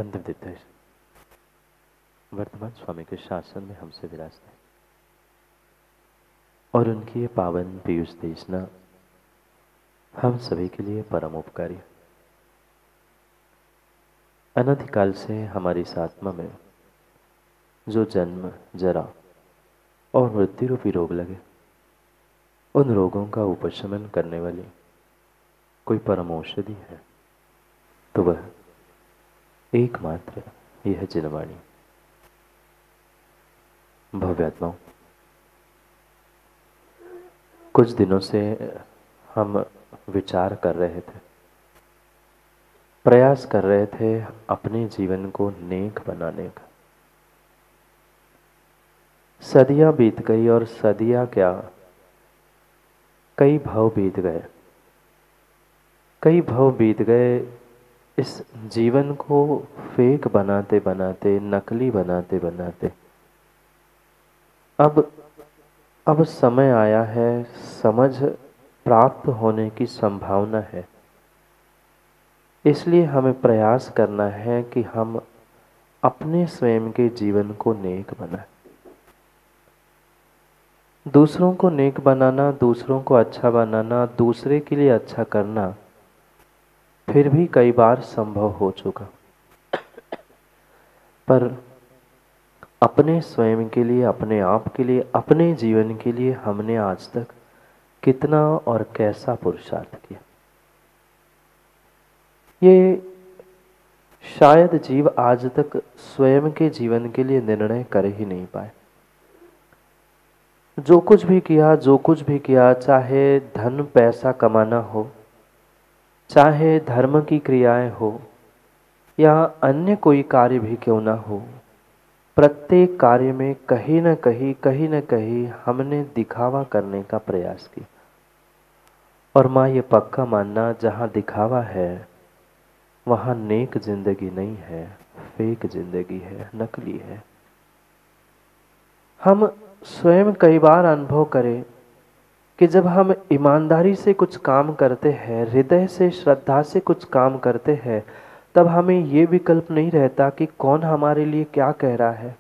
अंतर्दिग्ध वर्तमान स्वामी के शासन में हमसे विराजते हैं और उनकी ये पावन पीयूष देशना हम सभी के लिए परम उपकारी। अनादिकाल से हमारी इस आत्मा में जो जन्म, जरा और मृत्यु रूपी रोग लगे, उन रोगों का उपशमन करने वाली कोई परम औषधि है तो वह एकमात्र यह जिनवाणी। भव्यात्माओं, कुछ दिनों से हम विचार कर रहे थे, प्रयास कर रहे थे अपने जीवन को नेक बनाने का। सदियां बीत गई और सदियां क्या, कई भव बीत गए, कई भव बीत गए। इस जीवन को फेक बनाते बनाते, नकली बनाते बनाते अब समय आया है, समझ प्राप्त होने की संभावना है। इसलिए हमें प्रयास करना है कि हम अपने स्वयं के जीवन को नेक बनाएं। दूसरों को नेक बनाना, दूसरों को अच्छा बनाना, दूसरे के लिए अच्छा करना फिर भी कई बार संभव हो चुका, पर अपने स्वयं के लिए, अपने आप के लिए, अपने जीवन के लिए हमने आज तक कितना और कैसा पुरुषार्थ किया, ये शायद जीव आज तक स्वयं के जीवन के लिए निर्णय कर ही नहीं पाए। जो कुछ भी किया, जो कुछ भी किया, चाहे धन पैसा कमाना हो, चाहे धर्म की क्रियाएं हो या अन्य कोई कार्य भी क्यों ना हो, प्रत्येक कार्य में कहीं न कहीं हमने दिखावा करने का प्रयास किया। और माँ ये पक्का मानना, जहाँ दिखावा है वहाँ नेक जिंदगी नहीं है, फेक जिंदगी है, नकली है। हम स्वयं कई बार अनुभव करें कि जब हम ईमानदारी से कुछ काम करते हैं, हृदय से, श्रद्धा से कुछ काम करते हैं, तब हमें ये विकल्प नहीं रहता कि कौन हमारे लिए क्या कह रहा है।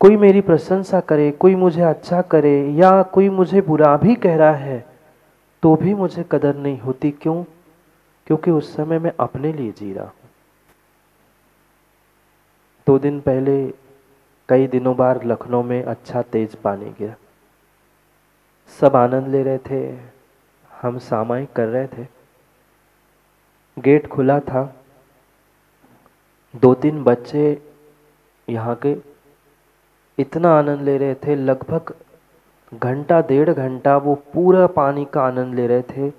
कोई मेरी प्रशंसा करे, कोई मुझे अच्छा करे या कोई मुझे बुरा भी कह रहा है तो भी मुझे कदर नहीं होती। क्यों? क्योंकि उस समय मैं अपने लिए जी रहा हूं। 2 दिन पहले कई दिनों बाद लखनऊ में अच्छा तेज पानी गिरा, सब आनंद ले रहे थे, हम सामायिक कर रहे थे। गेट खुला था, 2-3 बच्चे यहाँ के इतना आनंद ले रहे थे, लगभग घंटा 1.5 घंटा वो पूरा पानी का आनंद ले रहे थे।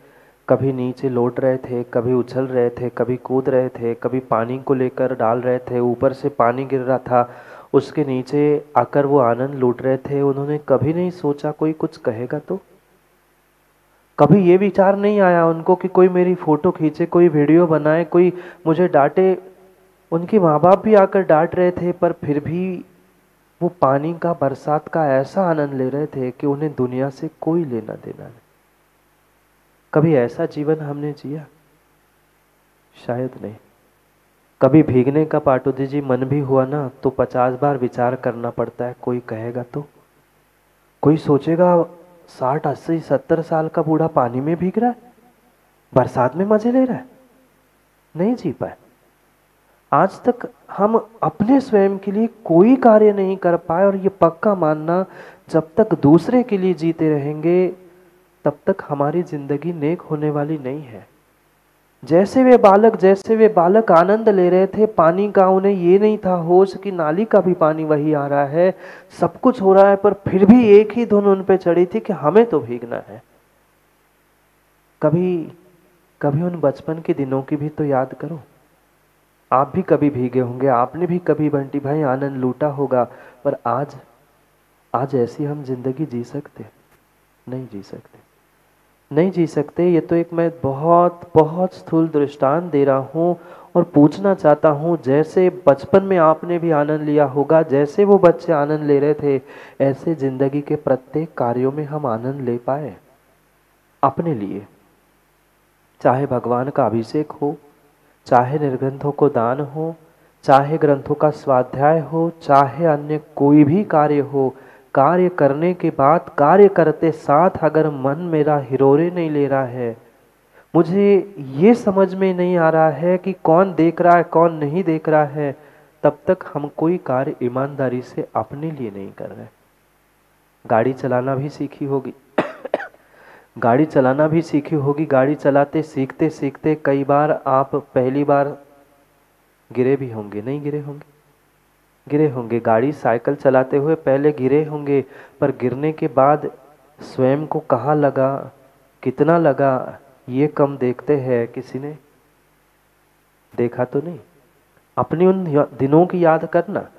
कभी नीचे लौट रहे थे, कभी उछल रहे थे, कभी कूद रहे थे, कभी पानी को लेकर डाल रहे थे, ऊपर से पानी गिर रहा था, उसके नीचे आकर वो आनंद लूट रहे थे। उन्होंने कभी नहीं सोचा कोई कुछ कहेगा तो, कभी ये विचार नहीं आया उनको कि कोई मेरी फोटो खींचे, कोई वीडियो बनाए, कोई मुझे डांटे। उनके माँ बाप भी आकर डांट रहे थे, पर फिर भी वो पानी का, बरसात का ऐसा आनंद ले रहे थे कि उन्हें दुनिया से कोई लेना देना नहीं। कभी ऐसा जीवन हमने जिया? शायद नहीं। कभी भीगने का पाटुदी जी मन भी हुआ ना तो 50 बार विचार करना पड़ता है, कोई कहेगा तो। कोई सोचेगा 60, 80, 70 साल का बूढ़ा पानी में भीग रहा है, बरसात में मजे ले रहा है। नहीं जी पाए। आज तक हम अपने स्वयं के लिए कोई कार्य नहीं कर पाए, और ये पक्का मानना, जब तक दूसरे के लिए जीते रहेंगे तब तक हमारी जिंदगी नेक होने वाली नहीं है। जैसे वे बालक आनंद ले रहे थे पानी का, उन्हें ये नहीं था होश कि नाली का भी पानी वही आ रहा है, सब कुछ हो रहा है, पर फिर भी एक ही धुन उन पे चढ़ी थी कि हमें तो भीगना है। कभी उन बचपन के दिनों की भी तो याद करो। आप भी कभी भीगे होंगे, आपने भी कभी बंटी भाई आनंद लूटा होगा, पर आज ऐसी हम जिंदगी जी सकते? नहीं जी सकते, नहीं जी सकते। ये तो एक मैं बहुत बहुत स्थूल दृष्टांत दे रहा हूँ और पूछना चाहता हूँ, जैसे बचपन में आपने भी आनंद लिया होगा, जैसे वो बच्चे आनंद ले रहे थे, ऐसे जिंदगी के प्रत्येक कार्यों में हम आनंद ले पाए अपने लिए। चाहे भगवान का अभिषेक हो, चाहे निर्ग्रंथों को दान हो, चाहे ग्रंथों का स्वाध्याय हो, चाहे अन्य कोई भी कार्य हो, कार्य करने के बाद कार्य करते साथ अगर मन मेरा हिरोरे नहीं ले रहा है, मुझे ये समझ में नहीं आ रहा है कि कौन देख रहा है कौन नहीं देख रहा है, तब तक हम कोई कार्य ईमानदारी से अपने लिए नहीं कर रहे। गाड़ी चलाना भी सीखी होगी गाड़ी चलाना भी सीखी होगी। गाड़ी चलाते सीखते सीखते कई बार आप पहली बार गिरे भी होंगे, नहीं गिरे होंगे? गिरे होंगे। गाड़ी साइकिल चलाते हुए पहले गिरे होंगे, पर गिरने के बाद स्वयं को कहाँ लगा, कितना लगा, ये कम देखते हैं। किसी ने देखा तो नहीं। अपनी उन दिनों की याद करना,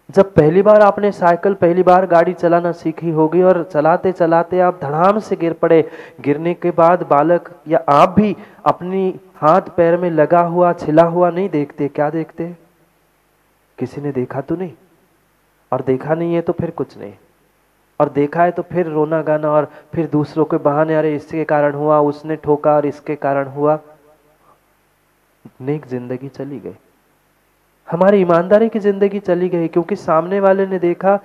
जब पहली बार आपने साइकिल, पहली बार गाड़ी चलाना सीखी होगी और चलाते चलाते आप धड़ाम से गिर पड़े। गिरने के बाद बालक या आप भी अपनी हाथ पैर में लगा हुआ छिला हुआ नहीं देखते, क्या देखते? किसी ने देखा तो नहीं। और देखा नहीं है तो फिर कुछ नहीं, और देखा है तो फिर रोना गाना और फिर दूसरों के बहाने, अरे इसके कारण हुआ, उसने ठोका और इसके कारण हुआ। नेक जिंदगी चली गई, हमारी ईमानदारी की जिंदगी चली गई, क्योंकि सामने वाले ने देखा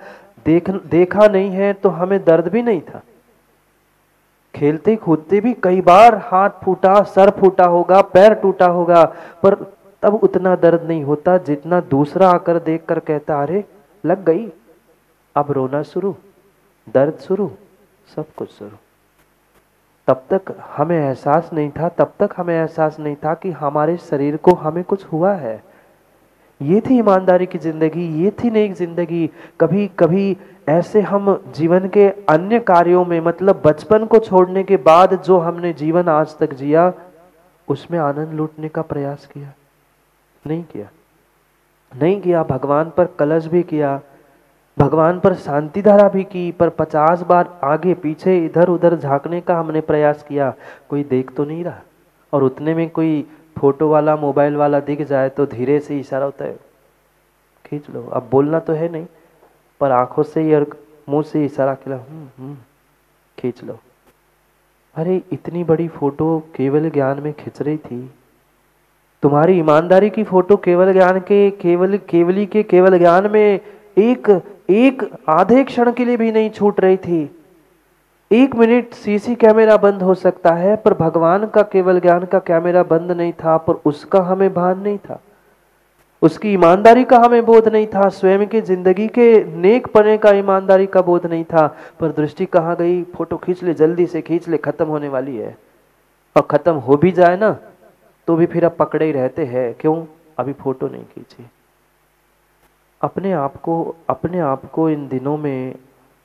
नहीं है तो हमें दर्द भी नहीं था। खेलते कूदते भी कई बार हाथ फूटा, सर फूटा होगा, पैर टूटा होगा, पर तब उतना दर्द नहीं होता जितना दूसरा आकर देखकर कहता अरे लग गई, अब रोना शुरू, दर्द शुरू, सब कुछ शुरू। तब तक हमें एहसास नहीं था, तब तक हमें एहसास नहीं था कि हमारे शरीर को हमें कुछ हुआ है। ये थी ईमानदारी की जिंदगी, ये थी नेक जिंदगी। कभी कभी ऐसे हम जीवन के अन्य कार्यों में, मतलब बचपन को छोड़ने के बाद जो हमने जीवन आज तक जिया, उसमें आनंद लूटने का प्रयास किया? नहीं किया, नहीं किया। भगवान पर कलश भी किया, भगवान पर शांति धारा भी की, पर 50 बार आगे पीछे इधर उधर झांकने का हमने प्रयास किया, कोई देख तो नहीं रहा। और उतने में कोई फोटो वाला, मोबाइल वाला दिख जाए तो धीरे से इशारा होता है, खींच लो। अब बोलना तो है नहीं, पर आंखों से ही और मुंह से इशारा किया, खींच लो। अरे इतनी बड़ी फोटो केवल ज्ञान में खिंच रही थी, तुम्हारी ईमानदारी की फोटो केवल ज्ञान के, केवली के केवल ज्ञान में एक आधे क्षण के लिए भी नहीं छूट रही थी। 1 मिनट सीसी कैमरा बंद हो सकता है, पर भगवान का केवल ज्ञान का कैमरा बंद नहीं था, पर उसका हमें भान नहीं था, उसकी ईमानदारी का हमें बोध नहीं था, स्वयं के जिंदगी के नेक पने का ईमानदारी का बोध नहीं था। पर दृष्टि कहाँ गई? फोटो खींच ले, जल्दी से खींच ले, खत्म होने वाली है। और खत्म हो भी जाए ना तो भी फिर अब पकड़े ही रहते हैं, क्यों? अभी फोटो नहीं खींची। अपने आप को इन दिनों में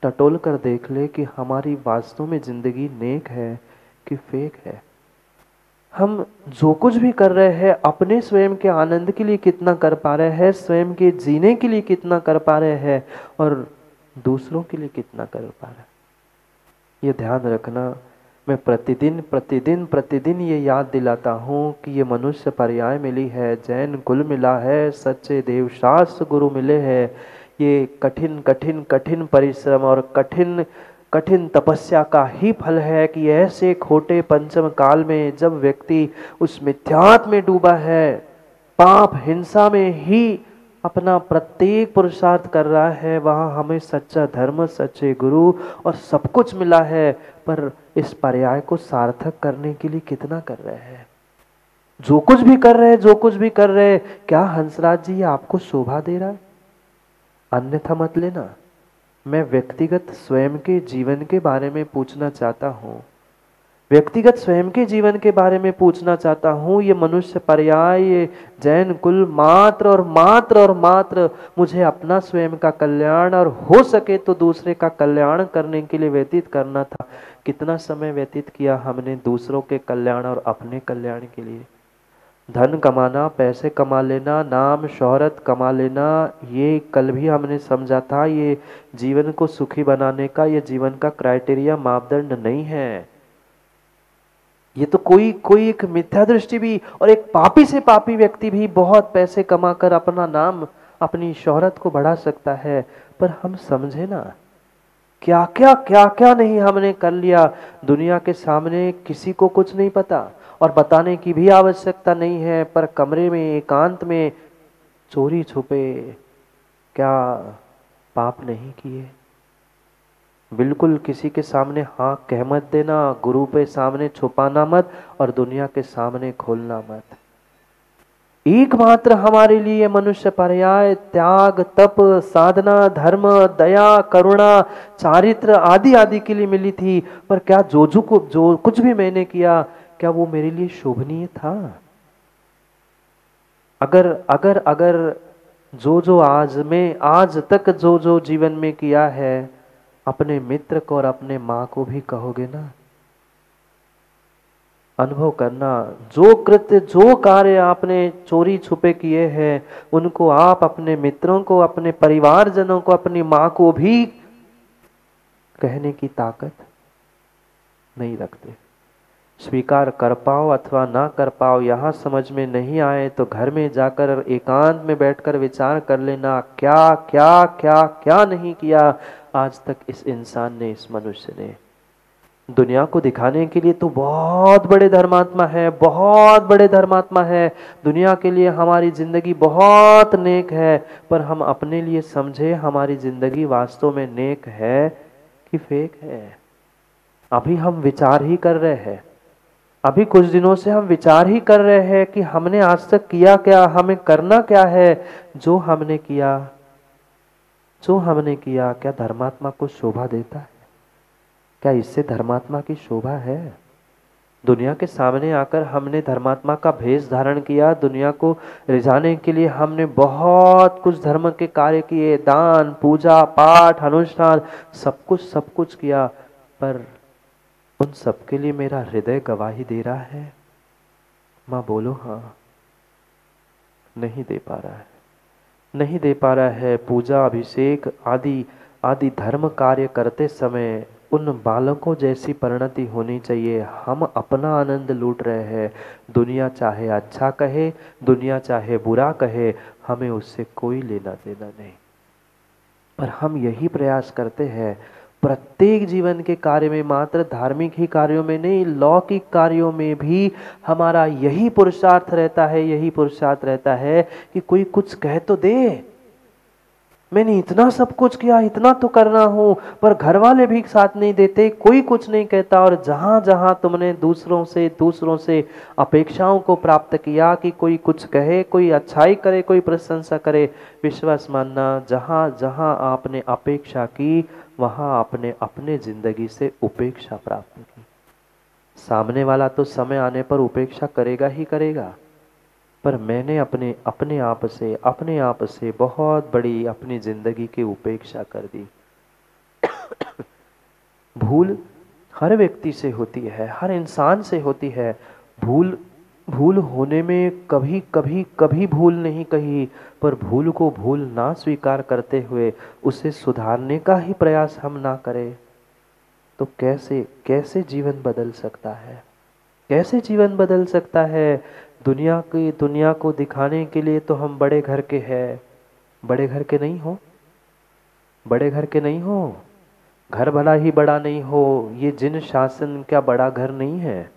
टटोल कर देख ले कि हमारी वास्तव में जिंदगी नेक है कि फेक है। हम जो कुछ भी कर रहे हैं अपने स्वयं के आनंद के लिए कितना कर पा रहे हैं, स्वयं के जीने के लिए कितना कर पा रहे हैं, और दूसरों के लिए कितना कर पा रहे हैं, ये ध्यान रखना। मैं प्रतिदिन ये याद दिलाता हूँ कि ये मनुष्य पर्याय मिली है, जैन कुल मिला है, सच्चे देव शास्त्र गुरु मिले हैं। ये कठिन परिश्रम और कठिन तपस्या का ही फल है कि ऐसे खोटे पंचम काल में जब व्यक्ति उस मिथ्यात्व में डूबा है, पाप हिंसा में ही अपना प्रत्येक पुरुषार्थ कर रहा है, वहां हमें सच्चा धर्म, सच्चे गुरु और सब कुछ मिला है। पर इस पर्याय को सार्थक करने के लिए कितना कर रहे हैं? जो कुछ भी कर रहे हैं, क्या हंसराज जी ये आपको शोभा दे रहा है? अन्यथा मत लेना। मैं व्यक्तिगत स्वयं के जीवन के बारे में पूछना चाहता हूँ, व्यक्तिगत स्वयं के जीवन के बारे में पूछना चाहता हूँ। ये मनुष्य पर्याय, ये जैन कुल मात्र मुझे अपना स्वयं का कल्याण और हो सके तो दूसरे का कल्याण करने के लिए व्यतीत करना था। कितना समय व्यतीत किया हमने दूसरों के कल्याण और अपने कल्याण के लिए? धन कमाना, पैसे कमा लेना, नाम शोहरत कमा लेना, ये कल भी हमने समझा था, ये जीवन को सुखी बनाने का, ये जीवन का क्राइटेरिया, मापदंड नहीं है। ये तो कोई एक मिथ्या दृष्टि भी, और एक पापी से पापी व्यक्ति भी बहुत पैसे कमाकर अपना नाम, अपनी शोहरत को बढ़ा सकता है। पर हम समझे ना, क्या क्या नहीं हमने कर लिया। दुनिया के सामने किसी को कुछ नहीं पता और बताने की भी आवश्यकता नहीं है, पर कमरे में एकांत में चोरी छुपे क्या पाप नहीं किए? बिल्कुल किसी के सामने हाँ कह मत देना, गुरु पे सामने छुपाना मत और दुनिया के सामने खोलना मत। एकमात्र हमारे लिए मनुष्य पर्याय त्याग, तप, साधना, धर्म, दया, करुणा, चारित्र आदि आदि के लिए मिली थी। पर क्या जो कुछ भी मैंने किया, क्या वो मेरे लिए शोभनीय था? अगर अगर अगर जो आज तक जो जीवन में किया है, अपने मित्र को और अपने माँ को भी कहोगे ना? अनुभव करना, जो कृत्य जो कार्य आपने चोरी छुपे किए हैं, उनको आप अपने मित्रों को, अपने परिवारजनों को, अपनी माँ को भी कहने की ताकत नहीं रखते। स्वीकार कर पाओ अथवा ना कर पाओ, यहाँ समझ में नहीं आए तो घर में जाकर एकांत में बैठकर विचार कर लेना, क्या क्या क्या क्या नहीं किया आज तक इस इंसान ने, इस मनुष्य ने। दुनिया को दिखाने के लिए तो बहुत बड़े धर्मात्मा है, बहुत बड़े धर्मात्मा है, दुनिया के लिए हमारी जिंदगी बहुत नेक है, पर हम अपने लिए समझे हमारी जिंदगी वास्तव में नेक है कि फेक है? अभी हम विचार ही कर रहे हैं, अभी कुछ दिनों से हम विचार ही कर रहे हैं कि हमने आज तक किया क्या, हमें करना क्या है। जो हमने किया क्या धर्मात्मा को शोभा देता है? क्या इससे धर्मात्मा की शोभा है? दुनिया के सामने आकर हमने धर्मात्मा का भेष धारण किया, दुनिया को रिझाने के लिए हमने बहुत कुछ धर्म के कार्य किए, दान, पूजा, पाठ, अनुष्ठान, सब कुछ किया, पर उन सब के लिए मेरा हृदय गवाही दे रहा है? माँ बोलो हाँ। नहीं दे पा रहा है, नहीं दे पा रहा है। पूजा, अभिषेक आदि आदि धर्म कार्य करते समय उन बालकों जैसी परिणति होनी चाहिए। हम अपना आनंद लूट रहे हैं, दुनिया चाहे अच्छा कहे, दुनिया चाहे बुरा कहे, हमें उससे कोई लेना देना नहीं। पर हम यही प्रयास करते हैं प्रत्येक जीवन के कार्य में, मात्र धार्मिक ही कार्यों में नहीं, लौकिक कार्यों में भी हमारा यही पुरुषार्थ रहता है, यही पुरुषार्थ रहता है कि कोई कुछ कह तो दे। मैंने इतना सब कुछ किया, इतना तो कर रहा हूं, पर घर वाले भी साथ नहीं देते, कोई कुछ नहीं कहता। और जहां जहां तुमने दूसरों से अपेक्षाओं को प्राप्त किया कि कोई कुछ कहे, कोई अच्छाई करे, कोई प्रशंसा करे, विश्वास मानना, जहां जहां आपने अपेक्षा की, वहां आपने अपने जिंदगी से उपेक्षा प्राप्त की। सामने वाला तो समय आने पर उपेक्षा करेगा ही करेगा, पर मैंने अपने आप से बहुत बड़ी अपनी जिंदगी की उपेक्षा कर दी। भूल हर व्यक्ति से होती है, हर इंसान से होती है। भूल होने में कभी भूल नहीं कही, पर भूल को भूल ना स्वीकार करते हुए उसे सुधारने का ही प्रयास हम ना करें तो कैसे जीवन बदल सकता है? कैसे जीवन बदल सकता है? दुनिया को दिखाने के लिए तो हम बड़े घर के हैं। बड़े घर के नहीं हो, बड़े घर के नहीं हो, घर भला ही बड़ा नहीं हो, ये जिन शासन क्या बड़ा घर नहीं है?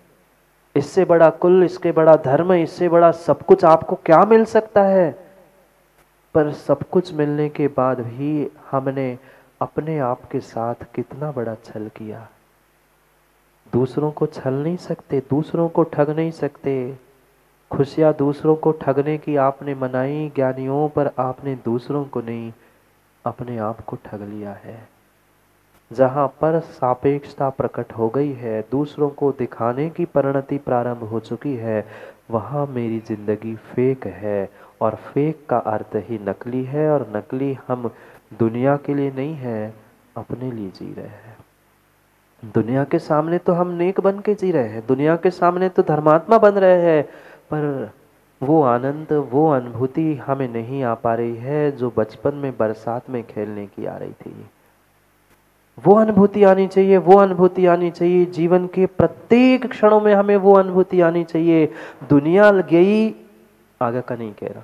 इससे बड़ा कुल, इसके बड़ा धर्म, इससे बड़ा सब कुछ आपको क्या मिल सकता है? पर सब कुछ मिलने के बाद भी हमने अपने आप के साथ कितना बड़ा छल किया। दूसरों को छल नहीं सकते, दूसरों को ठग नहीं सकते। खुशियां दूसरों को ठगने की आपने मनाई ज्ञानियों, पर आपने दूसरों को नहीं, अपने आप को ठग लिया है। जहां पर सापेक्षता प्रकट हो गई है, दूसरों को दिखाने की परिणति प्रारंभ हो चुकी है, वहां मेरी जिंदगी फेक है। और फेक का अर्थ ही नकली है, और नकली हम दुनिया के लिए नहीं है, अपने लिए जी रहे हैं। दुनिया के सामने तो हम नेक बन के जी रहे हैं, दुनिया के सामने तो धर्मात्मा बन रहे हैं, पर वो आनंद, वो अनुभूति हमें नहीं आ पा रही है जो बचपन में बरसात में खेलने की आ रही थी। वो अनुभूति आनी चाहिए, वो अनुभूति आनी चाहिए। जीवन के प्रत्येक क्षणों में हमें वो अनुभूति आनी चाहिए। दुनिया गई, आगे का नहीं कह रहा,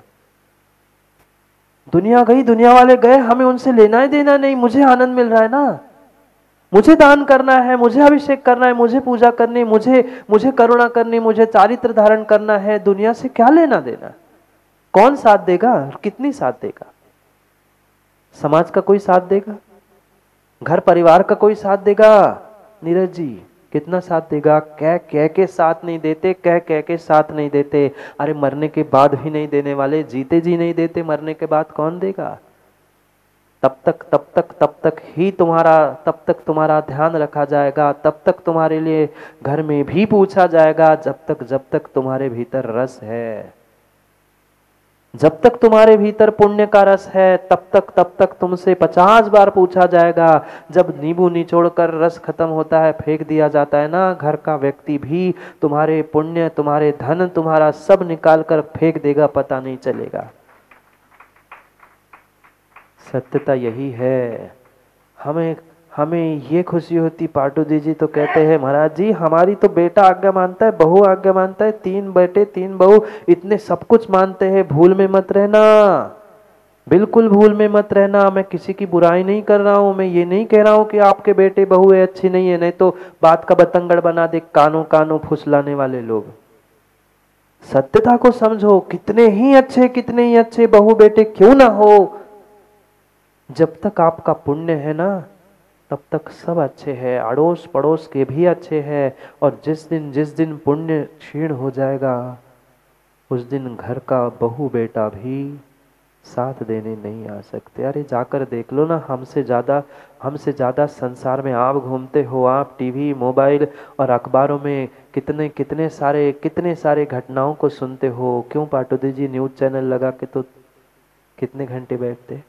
दुनिया गई, दुनिया वाले गए, हमें उनसे लेना ही देना नहीं। मुझे आनंद मिल रहा है ना, मुझे दान करना है, मुझे अभिषेक करना है, मुझे पूजा करनी, मुझे करुणा करनी, मुझे चारित्र धारण करना है। दुनिया से क्या लेना देना? कौन साथ देगा? कितनी साथ देगा? समाज का कोई साथ देगा? घर परिवार का कोई साथ देगा? नीरज जी कितना साथ देगा? कह कह के साथ नहीं देते, कह कह के साथ नहीं देते। अरे मरने के बाद भी नहीं देने वाले, जीते जी नहीं देते, मरने के बाद कौन देगा? तब तक ही तुम्हारा, तब तक तुम्हारा ध्यान रखा जाएगा, तब तक तुम्हारे लिए घर में भी पूछा जाएगा, जब तक तुम्हारे भीतर रस है, जब तक तुम्हारे भीतर पुण्य का रस है, तब तक तुमसे 50 बार पूछा जाएगा। जब नींबू निचोड़कर रस खत्म होता है, फेंक दिया जाता है ना, घर का व्यक्ति भी तुम्हारे पुण्य, तुम्हारे धन, तुम्हारा सब निकाल कर फेंक देगा, पता नहीं चलेगा। सत्यता यही है। हमें हमें ये खुशी होती, पाटू जी तो कहते हैं महाराज जी हमारी तो बेटा आज्ञा मानता है, बहू आज्ञा मानता है, 3 बेटे 3 बहू, इतने सब कुछ मानते हैं, भूल में मत रहना, बिल्कुल भूल में मत रहना। मैं किसी की बुराई नहीं कर रहा हूं, मैं ये नहीं कह रहा हूं कि आपके बेटे बहू है अच्छी नहीं है, नहीं तो बात का बतंगड़ बना दे कानों कानों फुसलाने वाले लोग। सत्यता को समझो, कितने ही अच्छे बहू बेटे क्यों ना हो, जब तक आपका पुण्य है ना, तब तक सब अच्छे हैं, अड़ोस पड़ोस के भी अच्छे हैं। और जिस दिन पुण्य क्षीण हो जाएगा, उस दिन घर का बहू बेटा भी साथ देने नहीं आ सकते। अरे जाकर देख लो ना, हमसे ज्यादा संसार में आप घूमते हो, आप टीवी मोबाइल और अखबारों में कितने सारे घटनाओं को सुनते हो। क्यों पाटुदी जी न्यूज चैनल लगा के तो कितने घंटे बैठते?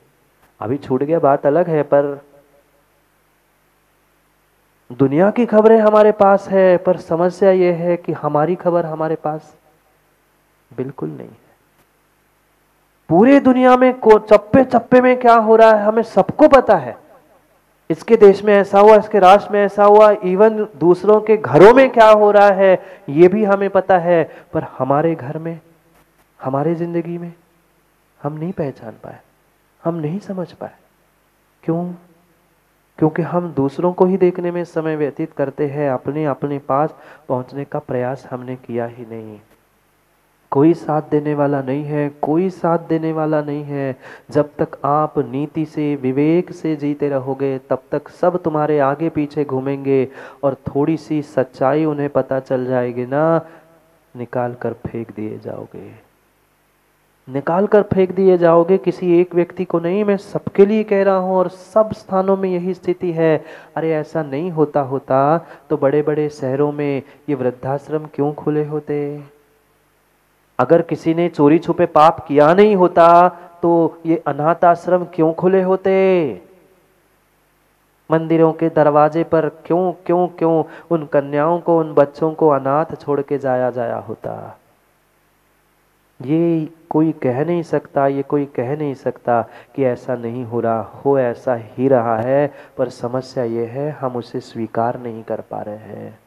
अभी छूट गया बात अलग है, पर दुनिया की खबरें हमारे पास है, पर समस्या ये है कि हमारी खबर हमारे पास बिल्कुल नहीं है। पूरे दुनिया में चप्पे चप्पे में क्या हो रहा है हमें सबको पता है। इसके देश में ऐसा हुआ, इसके राष्ट्र में ऐसा हुआ, इवन दूसरों के घरों में क्या हो रहा है ये भी हमें पता है। पर हमारे घर में, हमारे जिंदगी में हम नहीं पहचान पाए, हम नहीं समझ पाए। क्यों? क्योंकि हम दूसरों को ही देखने में समय व्यतीत करते हैं, अपने पास पहुंचने का प्रयास हमने किया ही नहीं। कोई साथ देने वाला नहीं है, कोई साथ देने वाला नहीं है। जब तक आप नीति से, विवेक से जीते रहोगे, तब तक सब तुम्हारे आगे पीछे घूमेंगे, और थोड़ी सी सच्चाई उन्हें पता चल जाएगी ना, निकाल कर फेंक दिए जाओगे, निकाल कर फेंक दिए जाओगे। किसी एक व्यक्ति को नहीं, मैं सबके लिए कह रहा हूं, और सब स्थानों में यही स्थिति है। अरे ऐसा नहीं होता तो बड़े बड़े शहरों में ये वृद्धाश्रम क्यों खुले होते? अगर किसी ने चोरी छुपे पाप किया नहीं होता तो ये अनाथ आश्रम क्यों खुले होते? मंदिरों के दरवाजे पर क्यों क्यों क्यों उन कन्याओं को, उन बच्चों को अनाथ छोड़ के जाया होता? ये कोई कह नहीं सकता, ये कोई कह नहीं सकता कि ऐसा नहीं हो रहा, हो ऐसा ही रहा है। पर समस्या ये है हम उसे स्वीकार नहीं कर पा रहे हैं।